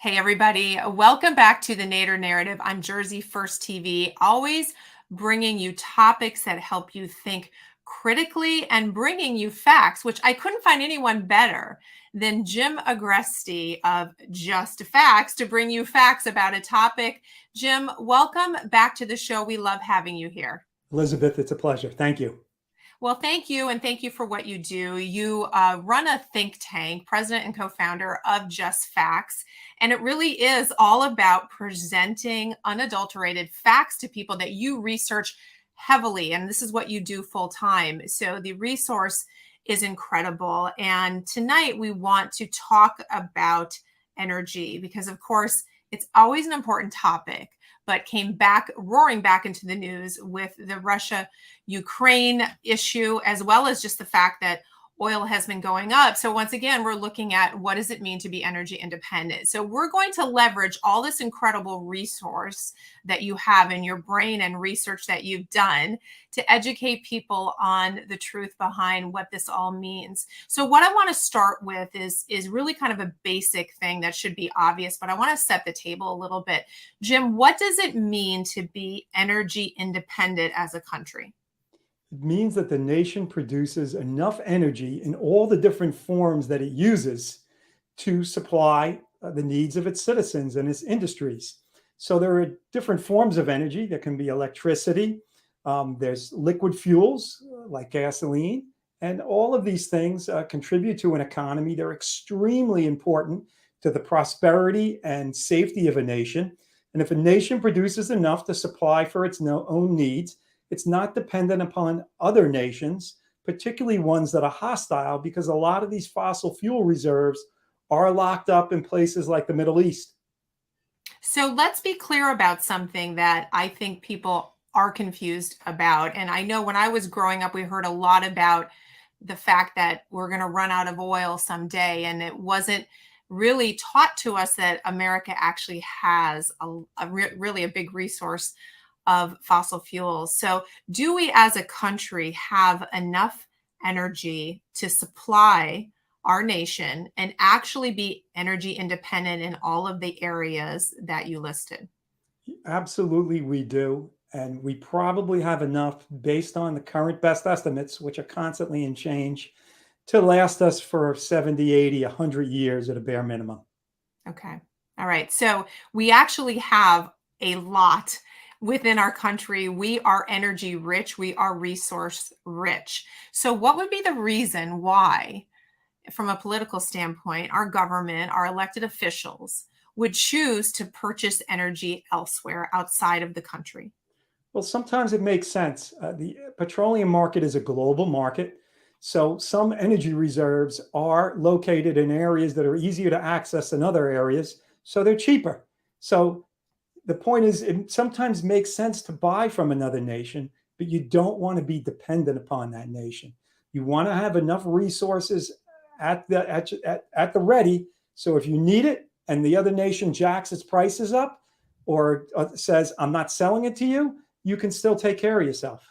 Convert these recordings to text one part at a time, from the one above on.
Hey, everybody. Welcome back to the Nader Narrative. I'm Jersey First TV, always bringing you topics that help you think critically and bringing you facts, which I couldn't find anyone better than Jim Agresti of Just Facts to bring you facts about a topic. Jim, welcome back to the show. We love having you here. Elizabeth, it's a pleasure. Thank you. Well, thank you. And thank you for what you do. You run a think tank, president and co founder of Just Facts. And it really is all about presenting unadulterated facts to people that you research heavily. And this is what you do full time. So the resource is incredible. And tonight we want to talk about energy because, of course, it's always an important topic, but came back roaring back into the news with the Russia Ukraine issue, as well as just the fact that oil has been going up. So once again, we're looking at what does it mean to be energy independent? So we're going to leverage all this incredible resource that you have in your brain and research that you've done to educate people on the truth behind what this all means. So what I want to start with is really kind of a basic thing that should be obvious, but I want to set the table a little bit. Jim, what does it mean to be energy independent as a country? It means that the nation produces enough energy in all the different forms that it uses to supply the needs of its citizens and its industries. So there are different forms of energy. There can be electricity. There's liquid fuels like gasoline. And all of these things contribute to an economy. They're extremely important to the prosperity and safety of a nation. And if a nation produces enough to supply for its own needs, it's not dependent upon other nations, particularly ones that are hostile, because a lot of these fossil fuel reserves are locked up in places like the Middle East. So let's be clear about something that I think people are confused about. And I know when I was growing up, we heard a lot about the fact that we're going to run out of oil someday. And it wasn't really taught to us that America actually has really a big resource of fossil fuels. So, do we as a country have enough energy to supply our nation and actually be energy independent in all of the areas that you listed? Absolutely, we do. And we probably have enough based on the current best estimates, which are constantly in change, to last us for 70, 80, 100 years at a bare minimum. Okay. All right. So, we actually have a lot within our country. We are energy rich, we are resource rich. So, what would be the reason why, from a political standpoint, our government, our elected officials would choose to purchase energy elsewhere outside of the country? Well, sometimes it makes sense. The petroleum market is a global market. So some energy reserves are located in areas that are easier to access than other areas. So they're cheaper. So the point is, it sometimes makes sense to buy from another nation, but you don't want to be dependent upon that nation. You want to have enough resources at the ready. So if you need it and the other nation jacks its prices up or says, I'm not selling it to you, you can still take care of yourself.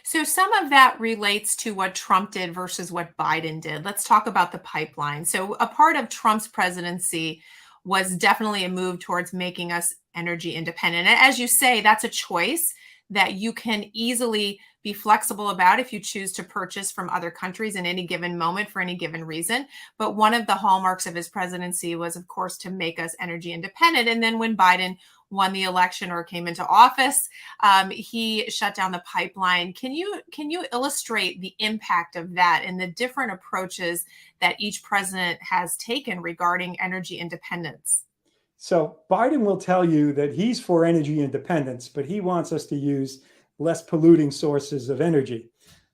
So some of that relates to what Trump did versus what Biden did. Let's talk about the pipeline. So a part of Trump's presidency was definitely a move towards making us energy independent. And as you say, that's a choice that you can easily be flexible about if you choose to purchase from other countries in any given moment for any given reason. But one of the hallmarks of his presidency was, of course, to make us energy independent. And then when Biden won the election or came into office, he shut down the pipeline. Can you illustrate the impact of that and the different approaches that each president has taken regarding energy independence? So Biden will tell you that he's for energy independence, but he wants us to use less polluting sources of energy.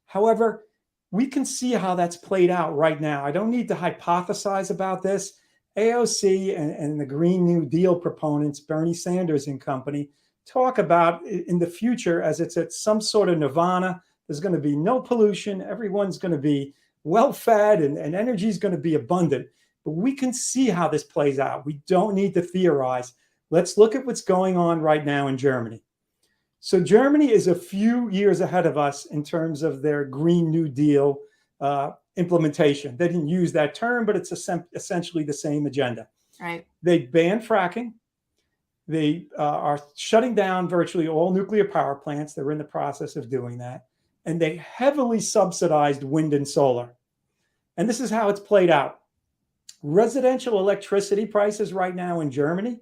However, we can see how that's played out right now. I don't need to hypothesize about this. AOC and the Green New Deal proponents, Bernie Sanders and company, talk about in the future as it's at some sort of nirvana. There's going to be no pollution. Everyone's going to be well fed and energy is going to be abundant. But we can see how this plays out. We don't need to theorize. Let's look at what's going on right now in Germany. So Germany is a few years ahead of us in terms of their Green New Deal implementation. They didn't use that term, but it's essentially the same agenda. Right. They banned fracking. They are shutting down virtually all nuclear power plants. They're in the process of doing that. And they heavily subsidized wind and solar. And this is how it's played out. Residential electricity prices right now in Germany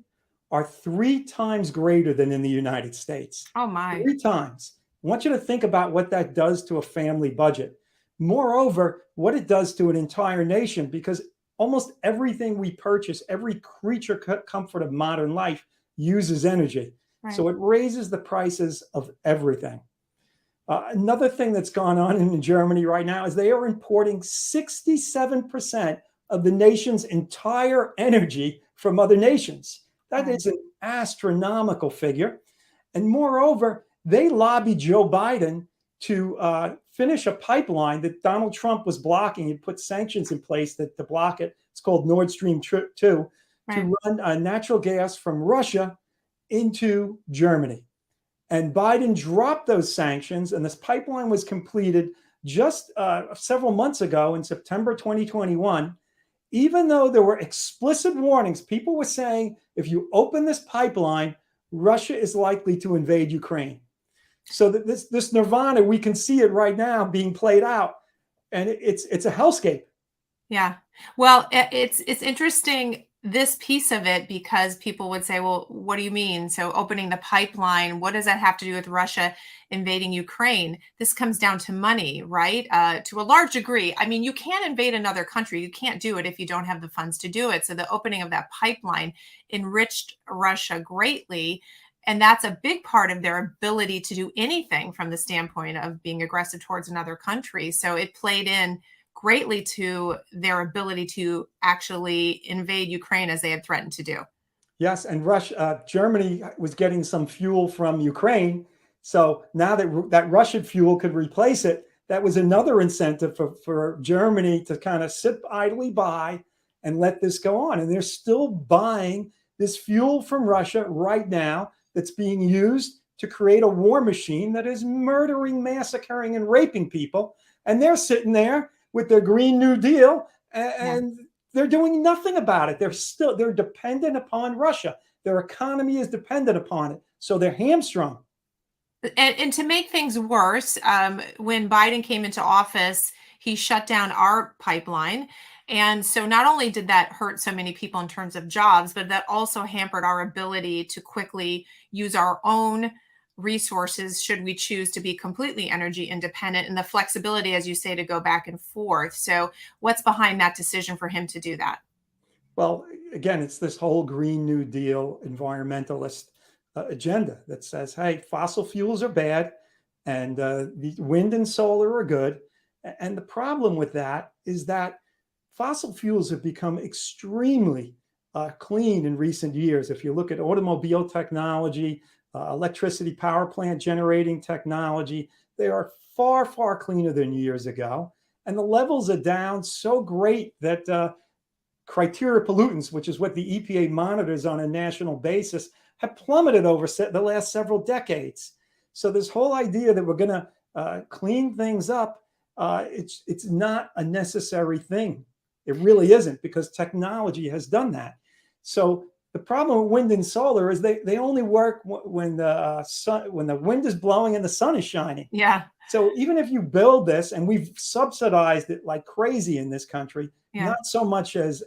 are 3 times greater than in the United States. Oh my. 3 times. I want you to think about what that does to a family budget. Moreover, what it does to an entire nation, because almost everything we purchase, every creature comfort of modern life uses energy. Right. So it raises the prices of everything. Another thing that's gone on in Germany right now is they are importing 67% of the nation's entire energy from other nations. That Right. is an astronomical figure. And moreover, they lobbied Joe Biden to finish a pipeline that Donald Trump was blocking. He put sanctions in place to block it. It's called Nord Stream 2, Right. to run natural gas from Russia into Germany. And Biden dropped those sanctions, and this pipeline was completed just several months ago in September 2021. Even though there were explicit warnings, people were saying if you open this pipeline, Russia is likely to invade Ukraine. So that this nirvana, we can see it right now being played out, and it's a hellscape. Yeah. Well, it's interesting this piece of it because people would say, well, what do you mean? So opening the pipeline, what does that have to do with Russia invading Ukraine? This comes down to money, right? To a large degree. I mean, you can't invade another country. You can't do it if you don't have the funds to do it. So the opening of that pipeline enriched Russia greatly. And that's a big part of their ability to do anything from the standpoint of being aggressive towards another country. So it played in greatly to their ability to actually invade Ukraine as they had threatened to do. Yes, and Germany was getting some fuel from Ukraine. So now that Russian fuel could replace it, that was another incentive for Germany to kind of sit idly by and let this go on. And they're still buying this fuel from Russia right now that's being used to create a war machine that is murdering, massacring, and raping people. And they're sitting there with their Green New Deal, and Yeah. they're doing nothing about it. They're dependent upon Russia. Their economy is dependent upon it. So they're hamstrung. And to make things worse, when Biden came into office, he shut down our pipeline. And so not only did that hurt so many people in terms of jobs, but that also hampered our ability to quickly use our own resources should we choose to be completely energy independent and the flexibility, as you say, to go back and forth. So what's behind that decision for him to do that? Well, again, it's this whole Green New Deal environmentalist agenda that says, hey, fossil fuels are bad and the wind and solar are good. And the problem with that is that fossil fuels have become extremely clean in recent years. If you look at automobile technology, electricity power plant generating technology, they are far, far cleaner than years ago. And the levels are down so great that criteria pollutants, which is what the EPA monitors on a national basis, have plummeted over the last several decades. So this whole idea that we're going to clean things up, it's not a necessary thing. It really isn't, because technology has done that. So the problem with wind and solar is they only work when the wind is blowing and the sun is shining. Yeah. So even if you build this, and we've subsidized it like crazy in this country, Yeah. not so much as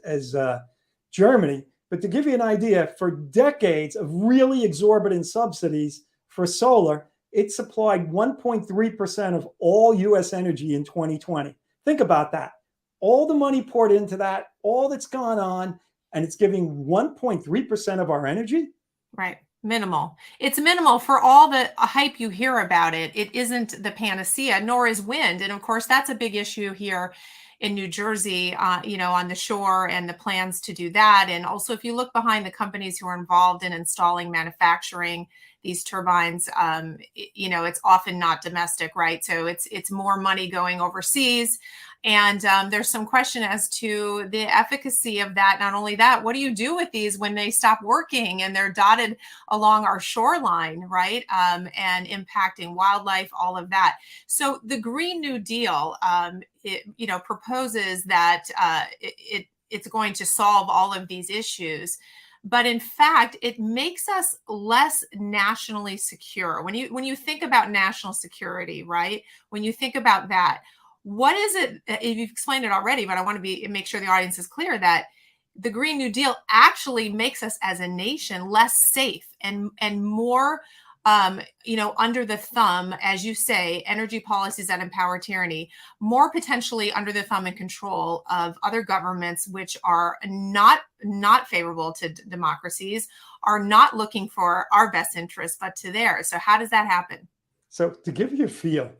Germany, but to give you an idea, for decades of really exorbitant subsidies for solar, it supplied 1.3% of all U.S. energy in 2020. Think about that. All the money poured into that, all that's gone on, and it's giving 1.3% of our energy. Right. Minimal. It's minimal for all the hype you hear about it. It isn't the panacea, nor is wind. And of course, that's a big issue here in New Jersey, on the shore and the plans to do that. And also, if you look behind the companies who are involved in installing, manufacturing these turbines, it's often not domestic, right? So it's more money going overseas. And there's some question as to the efficacy of that. Not only that, what do you do with these when they stop working and they're dotted along our shoreline, right? And impacting wildlife, all of that. So the Green New Deal, proposes that it's going to solve all of these issues. But in fact, it makes us less nationally secure. When you think about national security, right? When you think about that, what is it? You've explained it already, but I want to make sure the audience is clear that the Green New Deal actually makes us as a nation less safe and more under the thumb, as you say, energy policies that empower tyranny, more potentially under the thumb and control of other governments, which are not favorable to democracies, are not looking for our best interests, but to theirs. So how does that happen? So to give you a feel,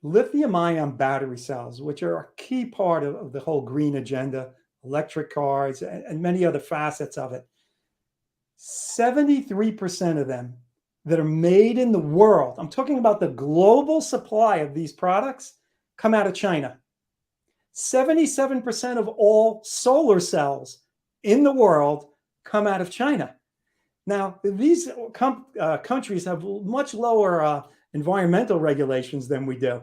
lithium-ion battery cells, which are a key part of the whole green agenda, electric cars, and many other facets of it, 73% of them that are made in the world, I'm talking about the global supply of these products, come out of China. 77% of all solar cells in the world come out of China. Now, these countries have much lower environmental regulations than we do.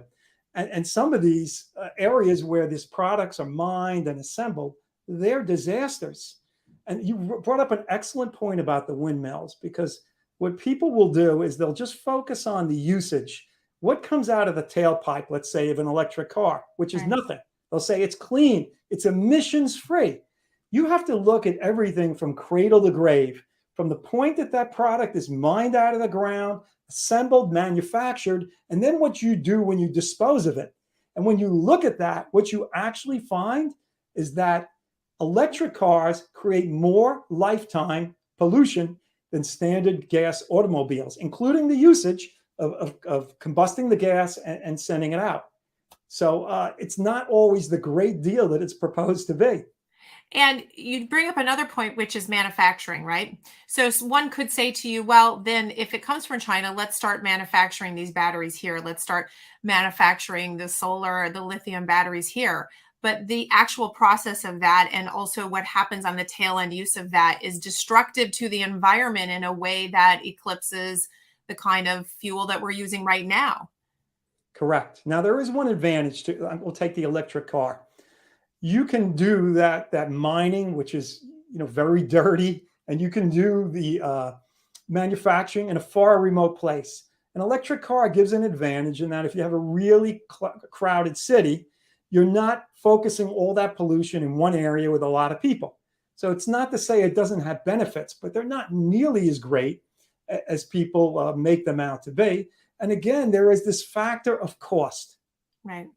And some of these areas where these products are mined and assembled, they're disasters. And you brought up an excellent point about the windmills, because what people will do is they'll just focus on the usage. What comes out of the tailpipe, let's say, of an electric car, which is nothing. They'll say it's clean, it's emissions free. You have to look at everything from cradle to grave, from the point that that product is mined out of the ground, assembled, manufactured, and then what you do when you dispose of it. And when you look at that, what you actually find is that electric cars create more lifetime pollution than standard gas automobiles, including the usage of combusting the gas and sending it out. So it's not always the great deal that it's proposed to be. And you bring up another point, which is manufacturing, right? So one could say to you, well, then if it comes from China, let's start manufacturing these batteries here. Let's start manufacturing the solar, the lithium batteries here. But the actual process of that, and also what happens on the tail end use of that, is destructive to the environment in a way that eclipses the kind of fuel that we're using right now. Correct. Now, there is one advantage to, we'll take the electric car. You can do that mining, which is very dirty, and you can do the manufacturing in a far remote place. An electric car gives an advantage in that if you have a really crowded city, you're not focusing all that pollution in one area with a lot of people. So it's not to say it doesn't have benefits, but they're not nearly as great as people make them out to be. And again, there is this factor of cost. Right.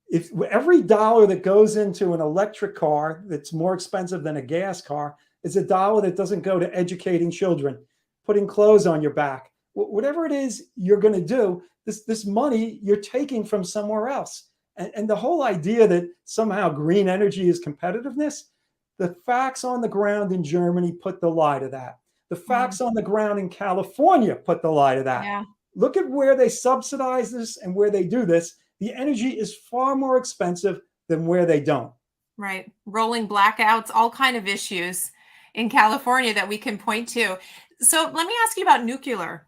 If every dollar that goes into an electric car that's more expensive than a gas car is a dollar that doesn't go to educating children, putting clothes on your back, whatever it is you're going to do, this money you're taking from somewhere else. And the whole idea that somehow green energy is competitiveness, the facts on the ground in Germany put the lie to that. The facts on the ground in California put the lie to that. Yeah. Look at where they subsidize this and where they do this. The energy is far more expensive than where they don't. Right. Rolling blackouts, all kind of issues in California that we can point to. So let me ask you about nuclear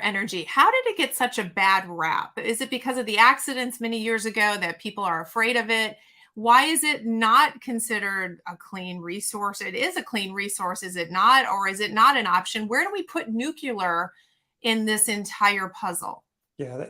energy. How did it get such a bad rap? Is it because of the accidents many years ago that people are afraid of it? Why is it not considered a clean resource? It is a clean resource, is it not? Or is it not an option? Where do we put nuclear in this entire puzzle? Yeah,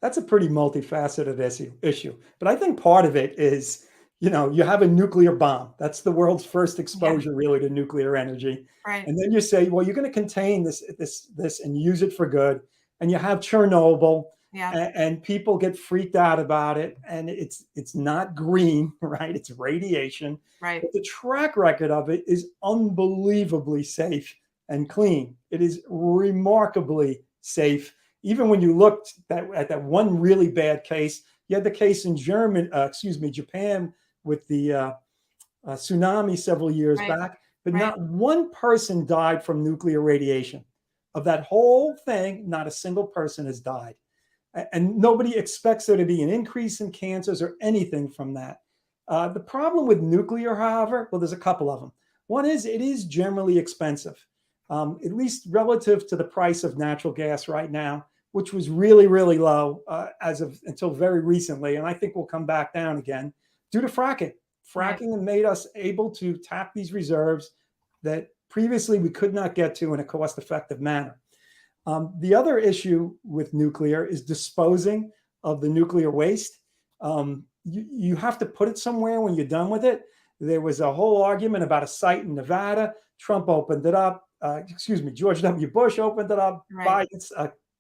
that's a pretty multifaceted issue. But I think part of it is, you have a nuclear bomb. That's the world's first exposure really to nuclear energy. Right. And then you say, well, you're going to contain this and use it for good. And you have Chernobyl, and people get freaked out about it. And it's not green, right? It's radiation. Right. But the track record of it is unbelievably safe and clean. It is remarkably safe. Even when you looked at that one really bad case, you had the case in Japan with the tsunami several years back, but not one person died from nuclear radiation. Of that whole thing, not a single person has died. And nobody expects there to be an increase in cancers or anything from that. The problem with nuclear, however, well, there's a couple of them. One is it is generally expensive, at least relative to the price of natural gas right now, which was really, really low until very recently. And I think will come back down again due to fracking. Right. Fracking made us able to tap these reserves that previously we could not get to in a cost-effective manner. The other issue with nuclear is disposing of the nuclear waste. You have to put it somewhere when you're done with it. There was a whole argument about a site in Nevada. Trump opened it up. George W. Bush opened it up. Right.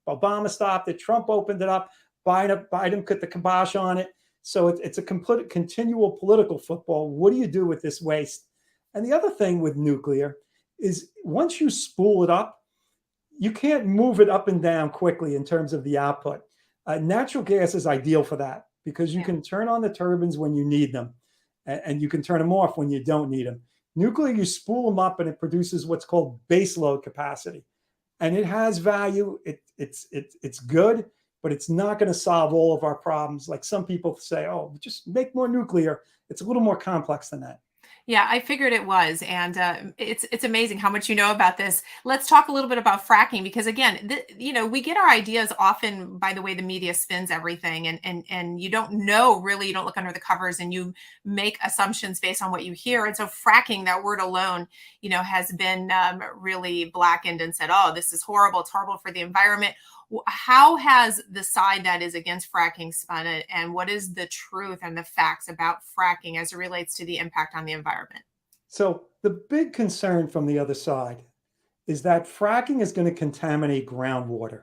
Obama stopped it. Trump opened it up. Biden put the kibosh on it. So it's a complete continual political football. What do you do with this waste? And the other thing with nuclear is once you spool it up, you can't move it up and down quickly in terms of the output. Natural gas is ideal for that because you can turn on the turbines when you need them, and you can turn them off when you don't need them. Nuclear, you spool them up and it produces what's called baseload capacity, and it has value. It's good, but it's not going to solve all of our problems. Like some people say, oh, just make more nuclear. It's a little more complex than that. Yeah, I figured it was, and it's amazing how much you know about this. Let's talk a little bit about fracking because again, we get our ideas often by the way the media spins everything, and you don't know really, you don't look under the covers, and you make assumptions based on what you hear. And so, fracking, that word alone, has been really blackened and said, "Oh, this is horrible. It's horrible for the environment." How has the side that is against fracking spun it, and what is the truth and the facts about fracking as it relates to the impact on the environment? So the big concern from the other side is that fracking is going to contaminate groundwater.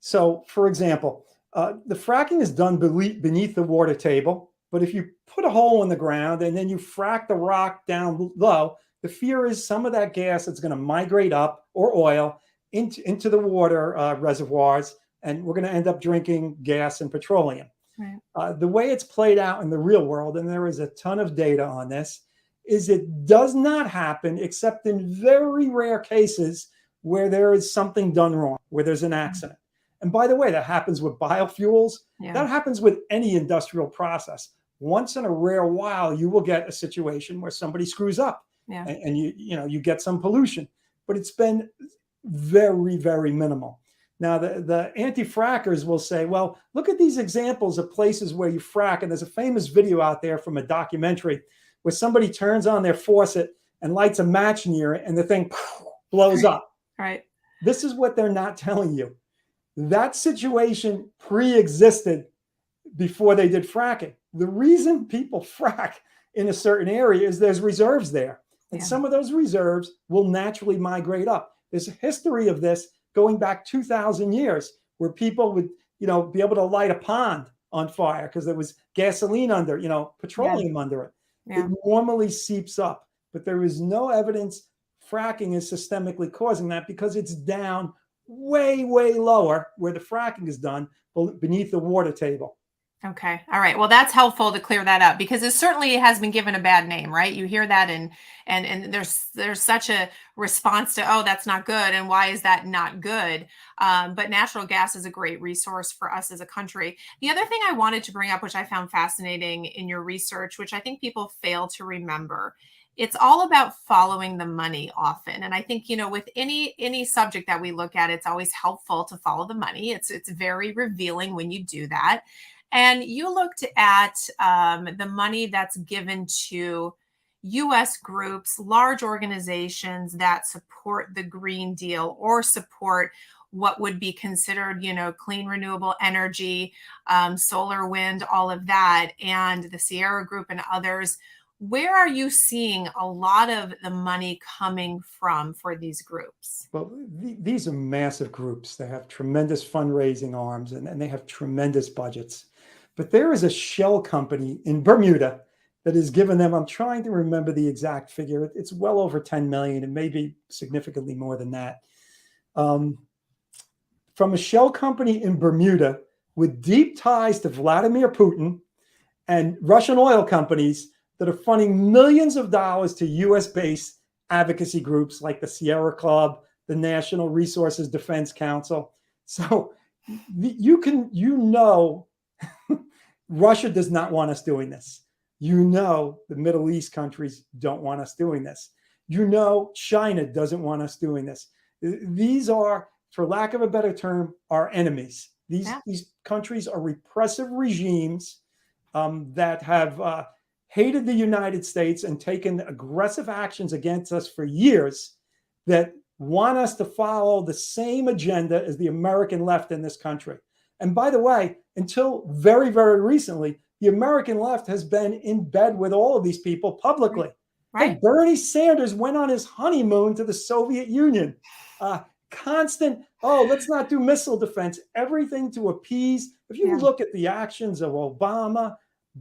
So, for example, the fracking is done beneath the water table, but if you put a hole in the ground and then you frack the rock down low, the fear is some of that gas is going to migrate up, or oil, into the water reservoirs, and we're going to end up drinking gas and petroleum. Right. The way it's played out in the real world, and there is a ton of data on this, is it does not happen except in very rare cases where there is something done wrong, where there's an accident. And by the way, that happens with biofuels. Yeah. That happens with any industrial process. Once in a rare while, you will get a situation where somebody screws up, and you get some pollution. But it's been very, very minimal. Now, the anti-frackers will say, well, look at these examples of places where you frack. And there's a famous video out there from a documentary where somebody turns on their faucet and lights a match near it, and the thing blows up. Right. This is what they're not telling you. That situation pre-existed before they did fracking. The reason people frack in a certain area is there's reserves there. And some of those reserves will naturally migrate up. There's a history of this going back 2,000 years where people would, be able to light a pond on fire because there was gasoline under, petroleum under it. It normally seeps up, but there is no evidence fracking is systemically causing that because it's down way, way lower where the fracking is done beneath the water table. Okay. All right. Well, that's helpful to clear that up because it certainly has been given a bad name, right? You hear that and there's such a response to, oh, that's not good. And why is that not good? But natural gas is a great resource for us as a country. The other thing I wanted to bring up, which I found fascinating in your research, which I think people fail to remember, it's all about following the money often. And I think, with any subject that we look at, it's always helpful to follow the money. It's very revealing when you do that. And you looked at the money that's given to U.S. groups, large organizations that support the Green Deal or support what would be considered, clean renewable energy, solar, wind, all of that, and the Sierra Group and others. Where are you seeing a lot of the money coming from for these groups? Well, these are massive groups. They have tremendous fundraising arms and they have tremendous budgets. But there is a shell company in Bermuda that has given them, I'm trying to remember the exact figure. It's well over 10 million and maybe significantly more than that. From a shell company in Bermuda with deep ties to Vladimir Putin and Russian oil companies that are funding millions of dollars to US-based advocacy groups like the Sierra Club, the National Resources Defense Council. So Russia does not want us doing this. The Middle East countries don't want us doing this. China doesn't want us doing this. These are, for lack of a better term, our enemies. These countries are repressive regimes that have hated the United States and taken aggressive actions against us for years that want us to follow the same agenda as the American left in this country. And by the way, until very, very recently, the American left has been in bed with all of these people publicly. Right. Bernie Sanders went on his honeymoon to the Soviet Union. Constant, oh, let's not do missile defense, everything to appease. If you look at the actions of Obama,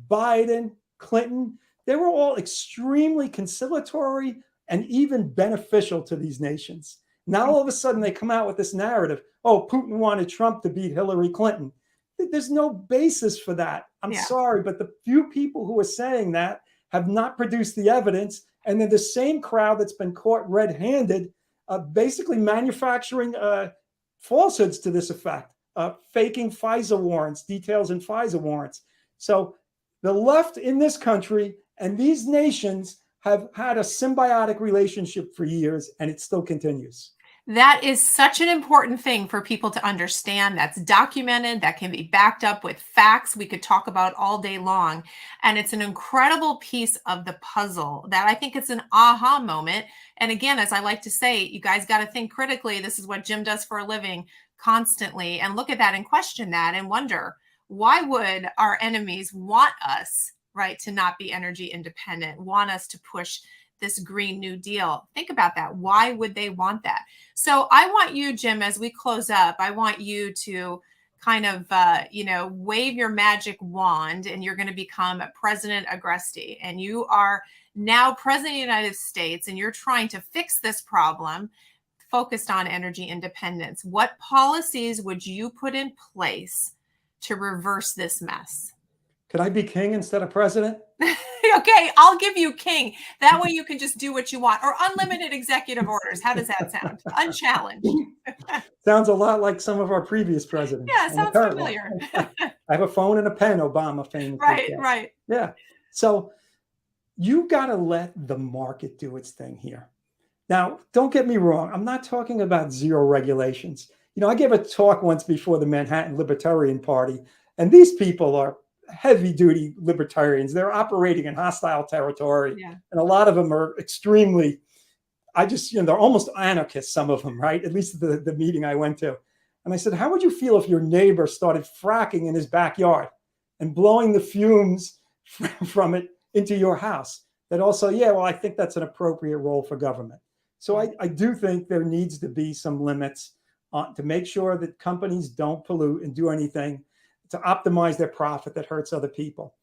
Biden, Clinton, they were all extremely conciliatory and even beneficial to these nations. Now, all of a sudden, they come out with this narrative, oh, Putin wanted Trump to beat Hillary Clinton. There's no basis for that. I'm sorry, but the few people who are saying that have not produced the evidence. And then the same crowd that's been caught red-handed, basically manufacturing falsehoods to this effect, faking FISA warrants, details in FISA warrants. So the left in this country and these nations have had a symbiotic relationship for years, and it still continues. That is such an important thing for people to understand. That's documented, that can be backed up with facts we could talk about all day long. And it's an incredible piece of the puzzle that I think it's an aha moment. And again, as I like to say, you guys got to think critically. This is what Jim does for a living constantly, and look at that and question that and wonder, why would our enemies want us, right, to not be energy independent, want us to push this Green New Deal? Think about that. Why would they want that? So I want you, Jim, as we close up, I want you to kind of, wave your magic wand, and you're going to become President Agresti. And you are now President of the United States, and you're trying to fix this problem focused on energy independence. What policies would you put in place to reverse this mess? Could I be king instead of president? Okay, I'll give you king. That way you can just do what you want, or unlimited executive orders. How does that sound? Unchallenged. Sounds a lot like some of our previous presidents. Yeah, sounds familiar. I have a phone and a pen, Obama famously said. Right. Yeah. So you got to let the market do its thing here. Now, don't get me wrong. I'm not talking about zero regulations. I gave a talk once before the Manhattan Libertarian Party, and these people are heavy duty libertarians. They're operating in hostile territory. Yeah. And a lot of them are extremely, they're almost anarchists, some of them, right? At least the meeting I went to. And I said, how would you feel if your neighbor started fracking in his backyard and blowing the fumes from it into your house? That also, I think that's an appropriate role for government. So I do think there needs to be some limits to make sure that companies don't pollute and do anything to optimize their profit that hurts other people.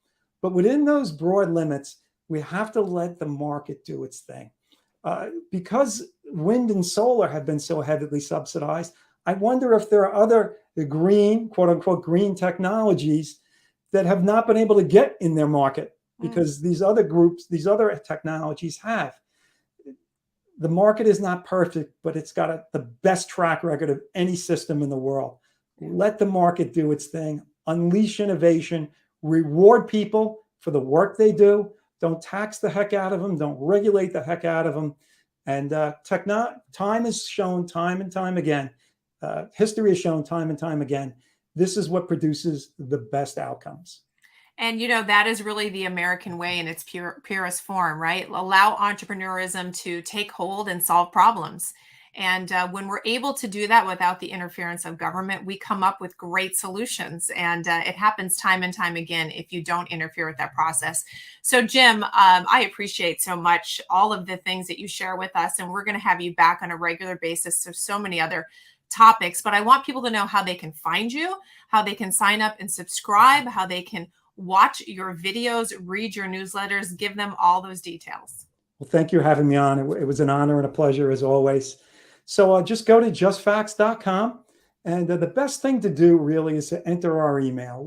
But within those broad limits, we have to let the market do its thing. Because wind and solar have been so heavily subsidized, I wonder if there are other green, quote unquote, green technologies that have not been able to get in their market because these other groups, these other technologies have. The market is not perfect, but it's got the best track record of any system in the world. Let the market do its thing, unleash innovation, reward people for the work they do. Don't tax the heck out of them. Don't regulate the heck out of them. And time has shown time and time again, history has shown time and time again, this is what produces the best outcomes. And, that is really the American way in its purest form, right? Allow entrepreneurism to take hold and solve problems. And when we're able to do that without the interference of government, we come up with great solutions. And it happens time and time again if you don't interfere with that process. So, Jim, I appreciate so much all of the things that you share with us. And we're going to have you back on a regular basis. There's so many other topics, but I want people to know how they can find you, how they can sign up and subscribe, how they can watch your videos, read your newsletters, give them all those details. Well, thank you for having me on. It was an honor and a pleasure as always. So just go to justfacts.com. And the best thing to do really is to enter our email.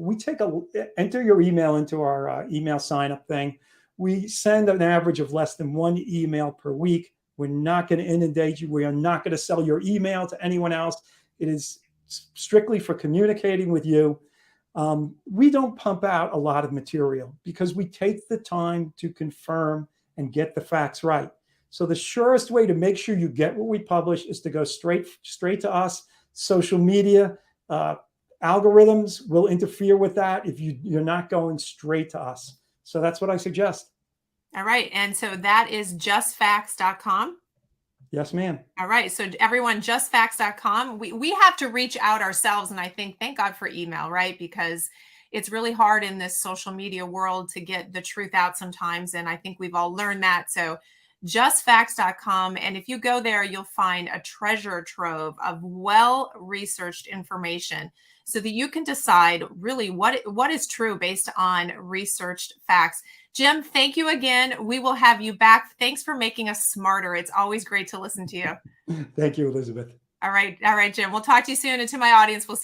Enter your email into our email sign up thing. We send an average of less than one email per week. We're not going to inundate you. We are not going to sell your email to anyone else. It is strictly for communicating with you. We don't pump out a lot of material because we take the time to confirm and get the facts right. So the surest way to make sure you get what we publish is to go straight to us. Social media algorithms will interfere with that if you're not going straight to us. So that's what I suggest. All right. And so that is justfacts.com. Yes, ma'am. All right. So everyone, justfacts.com. We have to reach out ourselves. And I think, thank God for email, right? Because it's really hard in this social media world to get the truth out sometimes. And I think we've all learned that. So justfacts.com. And if you go there, you'll find a treasure trove of well-researched information so that you can decide really what is true based on researched facts. Jim, thank you again. We will have you back. Thanks for making us smarter. It's always great to listen to you. Thank you, Elizabeth. All right, Jim. We'll talk to you soon. And to my audience, we'll see